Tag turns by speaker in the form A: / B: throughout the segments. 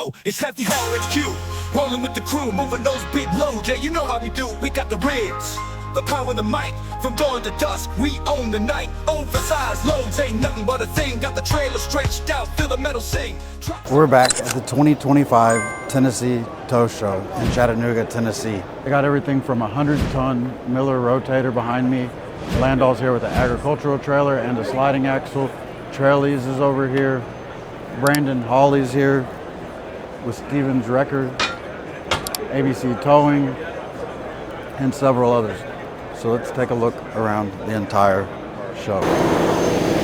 A: show. It's Heavy Haul HQ, rolling with the crew, moving those big loads. Yeah, you know how we do. We got the ribs, the power of the mic. From dawn to dusk, we own the night. Oversized loads ain't nothing but a thing. Got the trailer stretched out, feel the metal sing.
B: We're back at the 2025 Tennessee Tow Show in Chattanooga, Tennessee. I got everything from a 100-ton Miller Rotator behind me. Landoll's here with the agricultural trailer and a sliding axle. Traillies is over here. Brandon Hawley's here with Stevens Record, ABC Towing, and several others. So let's take a look around the entire show.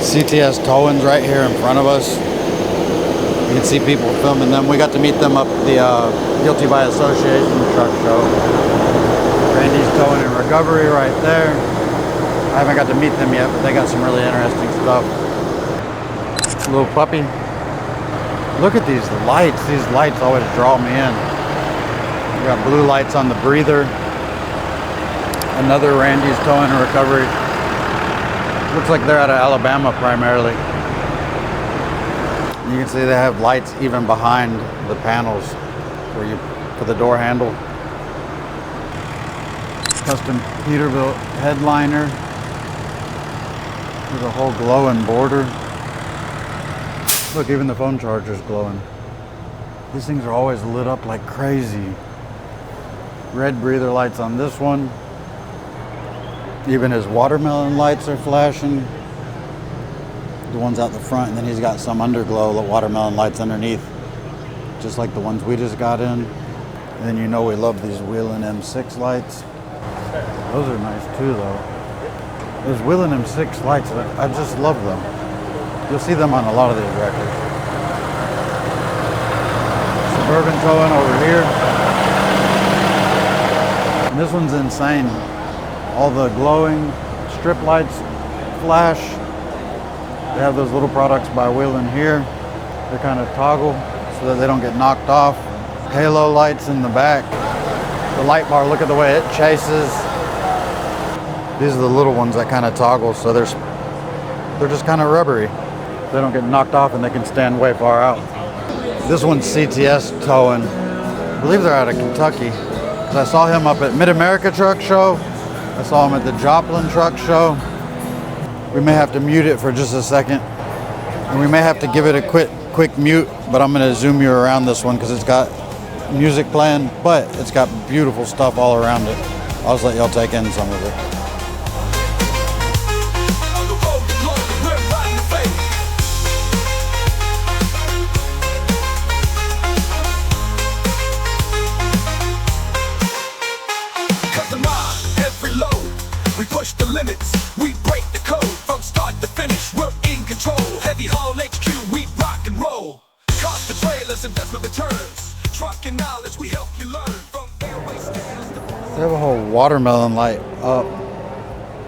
B: CTS Towing's right here in front of us. You can see people filming them. We got to meet them up at the Guilty by Association truck show. Randy's Towing and Recovery right there. I haven't got to meet them yet, but they got some really interesting stuff. Little puppy. Look at these lights. These lights always draw me in. We got blue lights on the breather. Another Randy's Towing and Recovery. Looks like they're out of Alabama primarily. You can see they have lights even behind the panels for the door handle. Custom Peterbilt headliner with a whole glowing border. Look, even the phone charger's glowing. These things are always lit up like crazy. Red breather lights on this one. Even his watermelon lights are flashing. The ones out the front, and then he's got some underglow watermelon lights underneath, just like the ones we just got in. And then you know we love these Whelen M6 lights. Those are nice too though. Those Whelen M6 lights, I just love them. You'll see them on a lot of these records. Suburban Towing over here. And this one's insane. All the glowing strip lights flash. They have those little products by Whelen here. They kind of toggle so that they don't get knocked off. Halo lights in the back. The light bar, look at the way it chases. These are the little ones that kind of toggle, so they're just kind of rubbery. They don't get knocked off and they can stand way far out. This one's CTS Towing. I believe they're out of Kentucky. I saw him up at Mid-America Truck Show. I saw him at the Joplin Truck Show. We may have to mute it for just a second. And we may have to give it a quick mute, but I'm gonna zoom you around this one because it's got music playing, but it's got beautiful stuff all around it. I'll just let y'all take in some of it.
A: We push the limits, we break the code. From start to finish, we're in control. Heavy Haul HQ, we rock and roll. Cost the trailers, investment returns. Trucking knowledge, we help you learn. From airway standards to...
B: They have a whole watermelon light up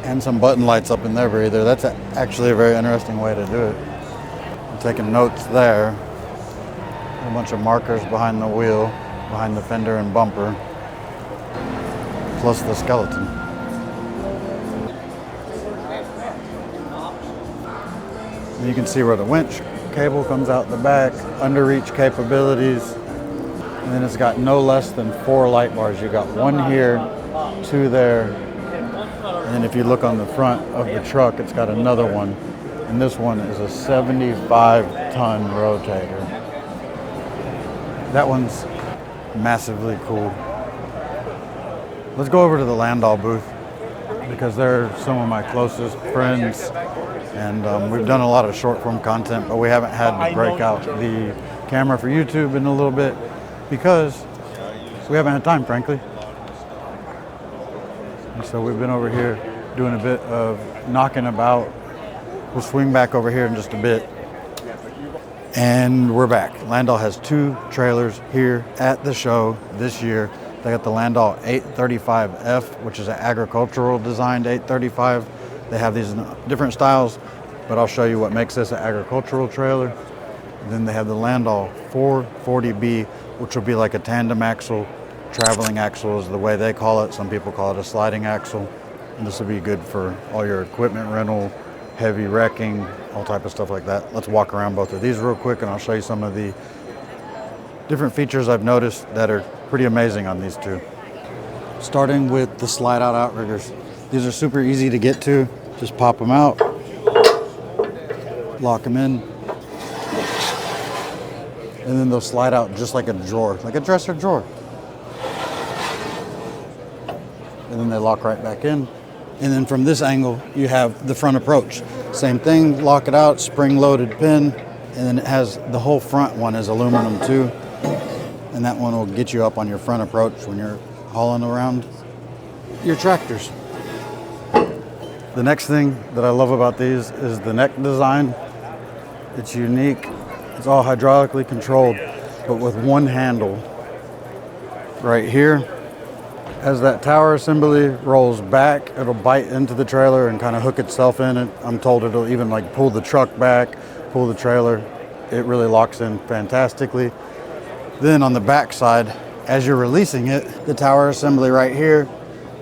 B: and some button lights up in their breather. That's actually a very interesting way to do it. I'm taking notes there. A bunch of markers behind the wheel, behind the fender and bumper, plus the skeleton. You can see where the winch cable comes out the back, underreach capabilities, and then it's got no less than 4 light bars. You got one here, 2 there, and then if you look on the front of the truck, it's got another one, and this one is a 75-ton rotator. That one's massively cool. Let's go over to the Landoll booth because they're some of my closest friends. And we've done a lot of short form content, but we haven't had to break out the camera for YouTube in a little bit because we haven't had time, frankly. And so we've been over here doing a bit of knocking about. We'll swing back over here in just a bit. And we're back. Landoll has 2 trailers here at the show this year. They got the Landoll 835F, which is an agricultural designed 835. They have these different styles, but I'll show you what makes this an agricultural trailer. And then they have the Landoll 440B, which will be like a tandem axle. Traveling axle is the way they call it. Some people call it a sliding axle. And this will be good for all your equipment rental, heavy wrecking, all type of stuff like that. Let's walk around both of these real quick and I'll show you some of the different features I've noticed that are pretty amazing on these two. Starting with the slide out outriggers. These are super easy to get to. Just pop them out, lock them in, and then they'll slide out just like a drawer, like a dresser drawer. And then they lock right back in. And then from this angle, you have the front approach. Same thing, lock it out, spring-loaded pin, and then it has the whole front one is aluminum too. And that one will get you up on your front approach when you're hauling around your tractors. The next thing that I love about these is the neck design. It's unique. It's all hydraulically controlled, but with one handle right here. As that tower assembly rolls back, it'll bite into the trailer and kind of hook itself in it. I'm told it'll even like pull the truck back, pull the trailer. It really locks in fantastically. Then on the back side, as you're releasing it, the tower assembly right here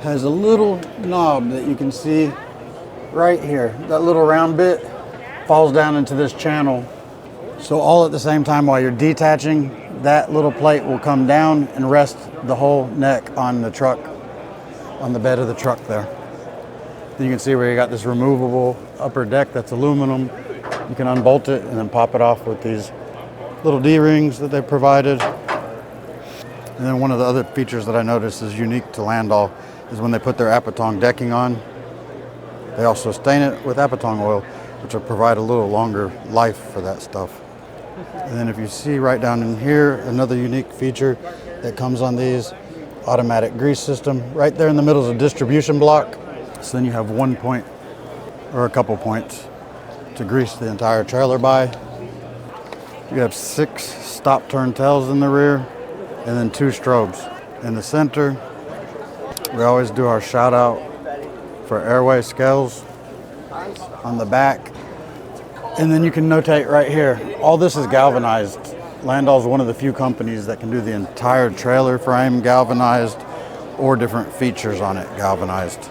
B: has a little knob that you can see right here. That little round bit falls down into this channel. So all at the same time while you're detaching, that little plate will come down and rest the whole neck on the truck, on the bed of the truck there. Then you can see where you got this removable upper deck that's aluminum. You can unbolt it and then pop it off with these little D-rings that they provided. And then one of the other features that I noticed is unique to Landoll is when they put their Apatong decking on, they also stain it with Apatong oil, which will provide a little longer life for that stuff. And then if you see right down in here, another unique feature that comes on these, automatic grease system. Right there in the middle is a distribution block. So then you have 1 point or a couple points to grease the entire trailer by. You have 6 stop turn tails in the rear and then 2 strobes. In the center, we always do our shout out for airway scales on the back. And then you can notate right here, all this is galvanized. Landoll is one of the few companies that can do the entire trailer frame galvanized or different features on it galvanized.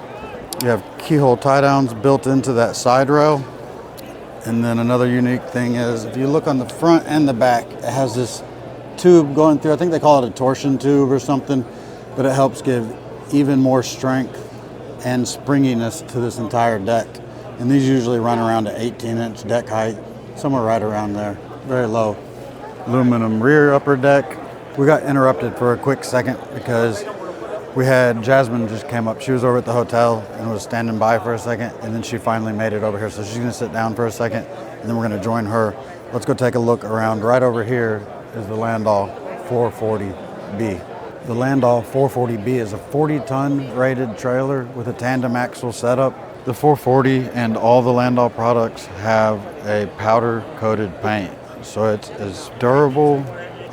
B: You have keyhole tie downs built into that side rail. And then another unique thing is if you look on the front and the back, it has this tube going through. I think they call it a torsion tube or something, but it helps give even more strength and springiness to this entire deck. And these usually run around an 18-inch deck height, somewhere right around there, very low. Aluminum rear upper deck. We got interrupted for a quick second because we had Jasmine just came up. She was over at the hotel and was standing by for a second, and then she finally made it over here. So she's gonna sit down for a second, and then we're gonna join her. Let's go take a look around. Right over here is the Landoll 440B. The Landoll 440B is a 40-ton rated trailer with a tandem axle setup. The 440 and all the Landoll products have a powder-coated paint, so it's as durable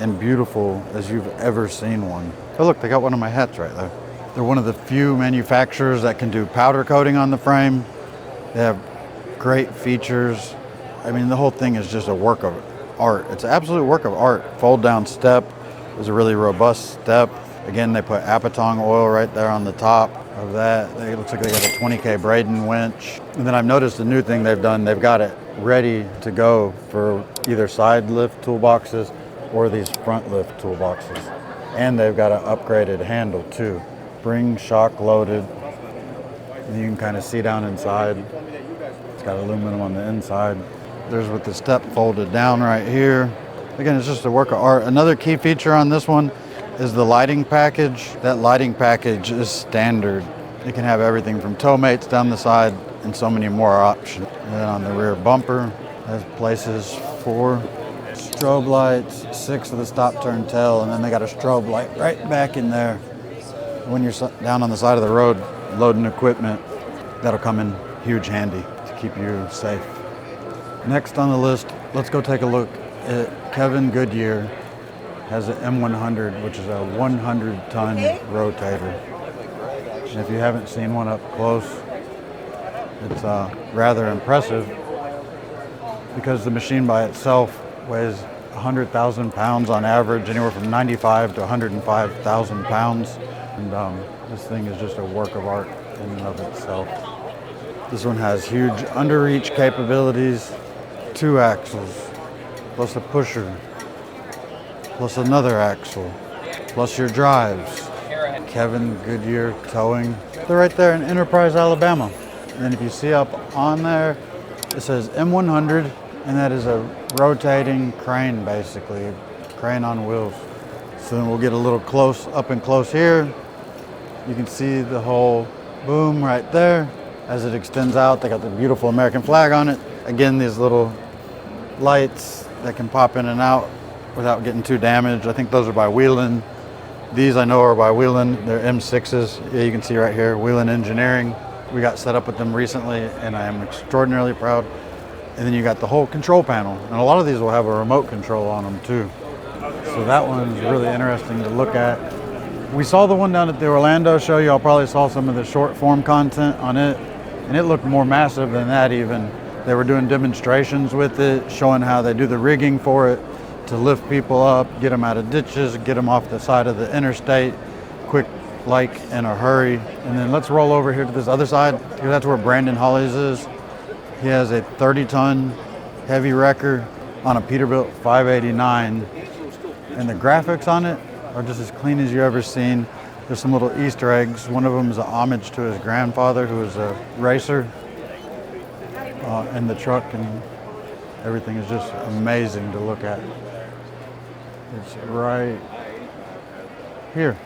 B: and beautiful as you've ever seen one. Oh look, they got one of my hats right there. They're one of the few manufacturers that can do powder coating on the frame. They have great features. I mean, the whole thing is just a work of art. It's an absolute work of art. Fold down step is a really robust step. Again, they put Apatong oil right there on the top of that. It looks like they got a 20K Braden winch. And then I've noticed a new thing they've done. They've got it ready to go for either side lift toolboxes or these front lift toolboxes. And they've got an upgraded handle too. Spring shock loaded. And you can kind of see down inside. It's got aluminum on the inside. There's with the step folded down right here. Again, it's just a work of art. Another key feature on this one is the lighting package. That lighting package is standard. It can have everything from tow mates down the side and so many more options. And then on the rear bumper, has places for strobe lights, 6 of the stop turn tail, and then they got a strobe light right back in there. When you're down on the side of the road loading equipment, that'll come in huge handy to keep you safe. Next on the list, let's go take a look at Kevin Goodyear. Has an M100, which is a 100-ton rotator. And if you haven't seen one up close, it's rather impressive because the machine by itself weighs 100,000 pounds on average, anywhere from 95 to 105,000 pounds. And this thing is just a work of art in and of itself. This one has huge underreach capabilities, 2 axles, plus a pusher. plus another axle, plus your drives. Kevin Goodyear Towing. They're right there in Enterprise, Alabama. And then if you see up on there, it says M100, and that is a rotating crane, basically, crane on wheels. So then we'll get a little close, up and close here. You can see the whole boom right there. As it extends out, they got the beautiful American flag on it. Again, these little lights that can pop in and out without getting too damaged. I think those are by Wheelan. These I know are by Wheelan. They're M6s. Yeah, you can see right here, Wheelan Engineering. We got set up with them recently, and I am extraordinarily proud. And then you got the whole control panel. And a lot of these will have a remote control on them too. So that one is really interesting to look at. We saw the one down at the Orlando show. Y'all probably saw some of the short form content on it. And it looked more massive than that even. They were doing demonstrations with it, showing how they do the rigging for it to lift people up, get them out of ditches, get them off the side of the interstate, quick, like in a hurry. And then let's roll over here to this other side, because that's where Brandon Holly's is. He has a 30-ton heavy wrecker on a Peterbilt 589. And the graphics on it are just as clean as you ever seen. There's some little Easter eggs. One of them is a homage to his grandfather, who was a racer. And the truck and everything is just amazing to look at. It's right here.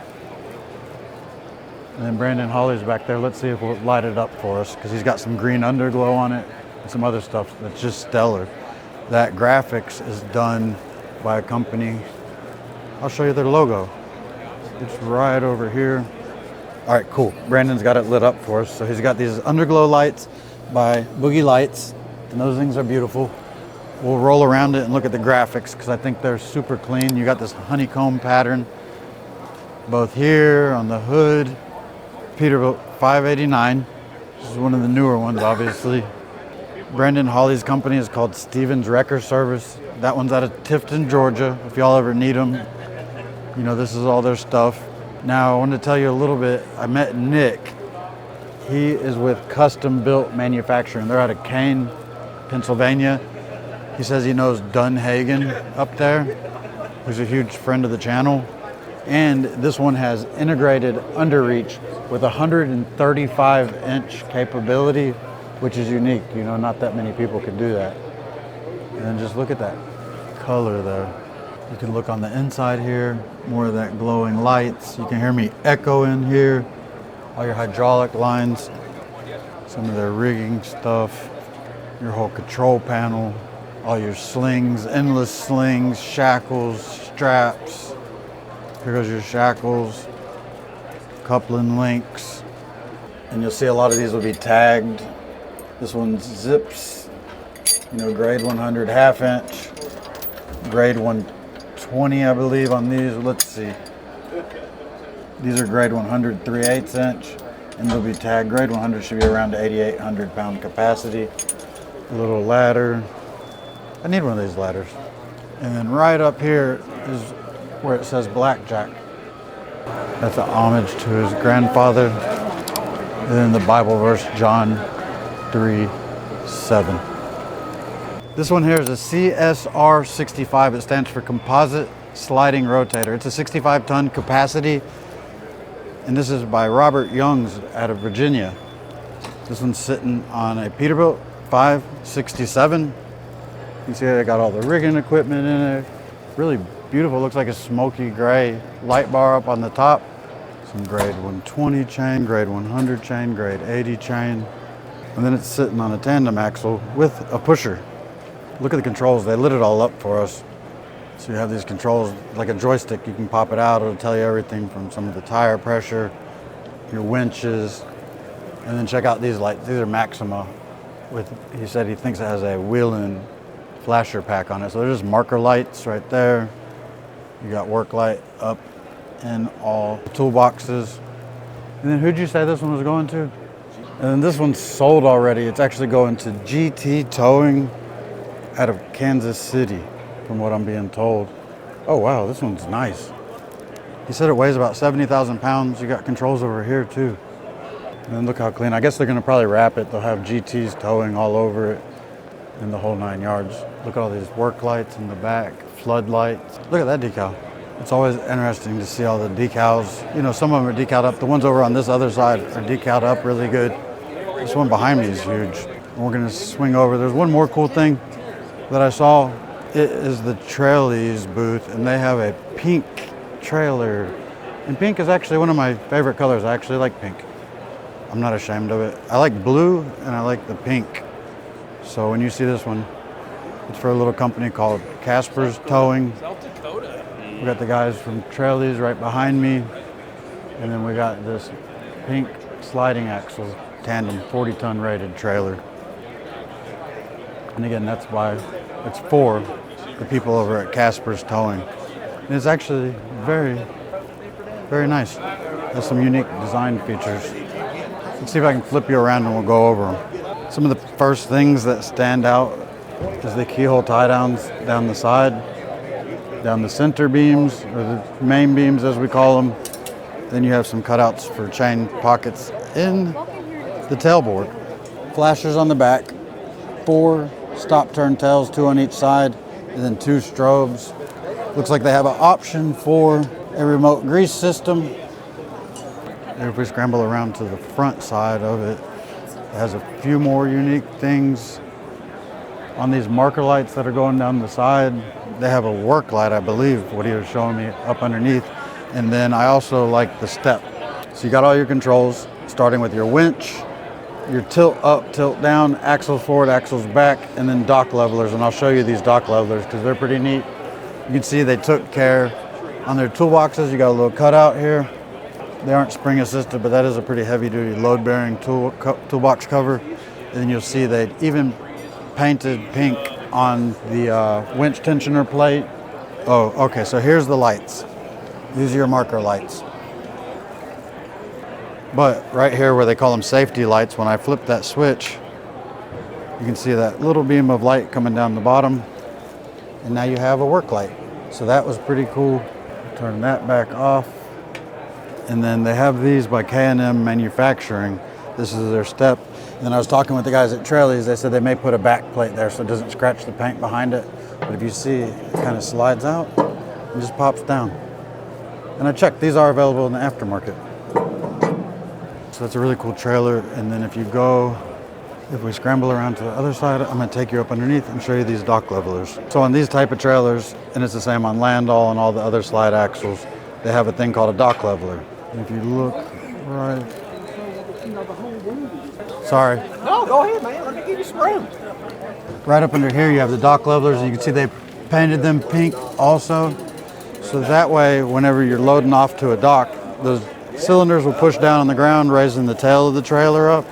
B: And then Brandon Holly's back there. Let's see if we'll light it up for us, because he's got some green underglow on it and some other stuff that's just stellar. That graphics is done by a company. I'll show you their logo. It's right over here. All right, cool. Brandon's got it lit up for us. So he's got these underglow lights by Boogie Lights, and those things are beautiful. We'll roll around it and look at the graphics, because I think they're super clean. You got this honeycomb pattern both here on the hood. Peterbilt 589. This is one of the newer ones, obviously. Brandon Holly's company is called Stevens Wrecker Service. That one's out of Tifton, Georgia. If y'all ever need them, you know, this is all their stuff. Now, I want to tell you a little bit. I met Nick. He is with Custom Built Manufacturing. They're out of Kane, Pennsylvania. He says he knows Dunhagen up there, who's a huge friend of the channel. And this one has integrated underreach with 135-inch capability, which is unique. You know, not that many people can do that. And then just look at that color there. You can look on the inside here, more of that glowing lights. You can hear me echo in here. All your hydraulic lines, some of their rigging stuff, your whole control panel, all your slings, endless slings, shackles, straps. Here goes your shackles, coupling links. And you'll see a lot of these will be tagged. This one's zips, you know, grade 100 half-inch, grade 120, I believe, on these. Let's see. These are grade 100 3/8 inch, and they'll be tagged. Grade 100 should be around the 8,800 pound capacity. A little ladder. I need one of these ladders. And then right up here is where it says Blackjack. That's an homage to his grandfather. And then the Bible verse, John 3:7. This one here is a CSR 65. It stands for Composite Sliding Rotator. It's a 65-ton capacity. And this is by Robert Youngs out of Virginia. This one's sitting on a Peterbilt 567. You can see they got all the rigging equipment in it. Really beautiful. Looks like a smoky gray light bar up on the top. Some grade 120 chain, grade 100 chain, grade 80 chain. And then it's sitting on a tandem axle with a pusher. Look at the controls. They lit it all up for us. So you have these controls, like a joystick. You can pop it out. It'll tell you everything from some of the tire pressure, your winches, and then check out these lights. These are Maxima. He said he thinks it has a Wheelan flasher pack on it. So there's just marker lights right there. You got work light up in all toolboxes. And then who'd you say this one was going to? And then this one's sold already. It's actually going to GT Towing out of Kansas City, from what I'm being told. Oh wow, this one's nice. He said it weighs about 70,000 pounds. You got controls over here too. And then look how clean. I guess they're gonna probably wrap it. They'll have GT's towing all over it and the whole 9 yards. Look at all these work lights in the back, floodlights. Look at that decal. It's always interesting to see all the decals. You know, some of them are decaled up. The ones over on this other side are decaled up really good. This one behind me is huge. We're gonna swing over. There's one more cool thing that I saw. It is the Trailies booth, and they have a pink trailer. And pink is actually one of my favorite colors. I actually like pink. I'm not ashamed of it. I like blue and I like the pink. So when you see this one, it's for a little company called Casper Towing.
C: South Dakota.
B: We got the guys from Trailies right behind me. And then we got this pink sliding axle tandem 40-ton rated trailer. And again, that's why it's for the people over at Casper's Towing. And it's actually very, very nice. Has some unique design features. Let's see if I can flip you around and we'll go over them. Some of the first things that stand out is the keyhole tie downs down the side, down the center beams, or the main beams as we call them. Then you have some cutouts for chain pockets in the tailboard. Flashers on the back, 4 stop turn tails, 2 on each side, and then 2 strobes. Looks like they have an option for a remote grease system. If we scramble around to the front side of it, it has a few more unique things. On these marker lights that are going down the side, they have a work light, I believe, what he was showing me up underneath. And then I also like the step. So you got all your controls, starting with your winch, your tilt up, tilt down, axles forward, axles back, and then dock levelers. And I'll show you these dock levelers because they're pretty neat. You can see they took care on their toolboxes. You got a little cutout here. They aren't spring assisted, but that is a pretty heavy duty load bearing toolbox cover. And then you'll see they even painted pink on the winch tensioner plate. Oh, okay, so here's the lights. These are your marker lights. But right here where they call them safety lights, when I flip that switch, you can see that little beam of light coming down the bottom. And now you have a work light. So that was pretty cool. Turn that back off. And then they have these by K&M Manufacturing. This is their step. And then I was talking with the guys at Trailies. They said they may put a back plate there so it doesn't scratch the paint behind it. But if you see, it kind of slides out and just pops down. And I checked, these are available in the aftermarket. So that's a really cool trailer. And then if we scramble around to the other side, I'm gonna take you up underneath and show you these dock levelers. So on these type of trailers, and it's the same on Landoll and all the other slide axles, they have a thing called a dock leveler. And if you look right, sorry.
C: No, go ahead, man. Let me give you some room.
B: Right up under here, you have the dock levelers, and you can see they painted them pink also. So that way, whenever you're loading off to a dock, those cylinders will push down on the ground, raising the tail of the trailer up,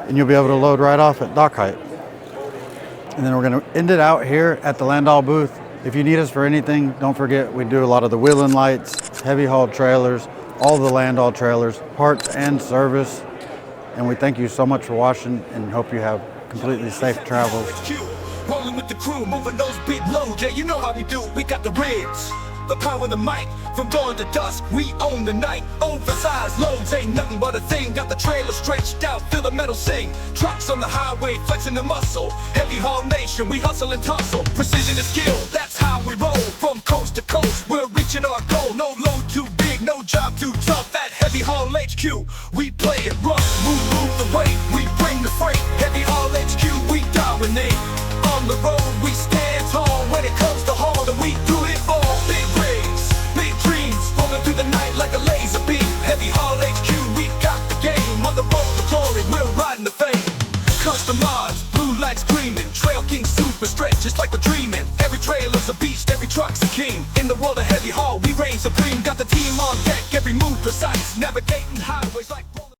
B: and you'll be able to load right off at dock height. And then we're gonna end it out here at the Landoll booth. If you need us for anything, don't forget, we do a lot of the wheeling lights, heavy haul trailers, all the Landoll trailers, parts and service. And we thank you so much for watching and hope you have completely safe travels.
A: Rolling with the crew, moving those big loads. Yeah, you know how we do. We got the ribs, the power, the mic. From dawn to dusk, we own the night. Oversized loads ain't nothing but a thing. Got the trailer stretched out, feel the metal sing. Trucks on the highway, flexing the muscle. Heavy haul nation, we hustle and tussle. Precision is skill, that's how we roll. From coast to coast, we're reaching our goal. No load too big, no job too tough. At Heavy Haul HQ, we play it rough. Move the weight, we bring the freight. Heavy Haul HQ, we dominate. On the road, we stand tall. When it comes to haul, then we do it all. Big rigs, big dreams, rolling through the night like a laser beam. Heavy Haul HQ, we got the game. On the road to glory, we're riding the fame. Custom mods, blue lights gleaming. Trail King super stretch, just like we're dreaming. Every trailer's a beast, every truck's a king. In the world of heavy haul, we reign supreme. Got the team on deck, every move precise. Navigating highways like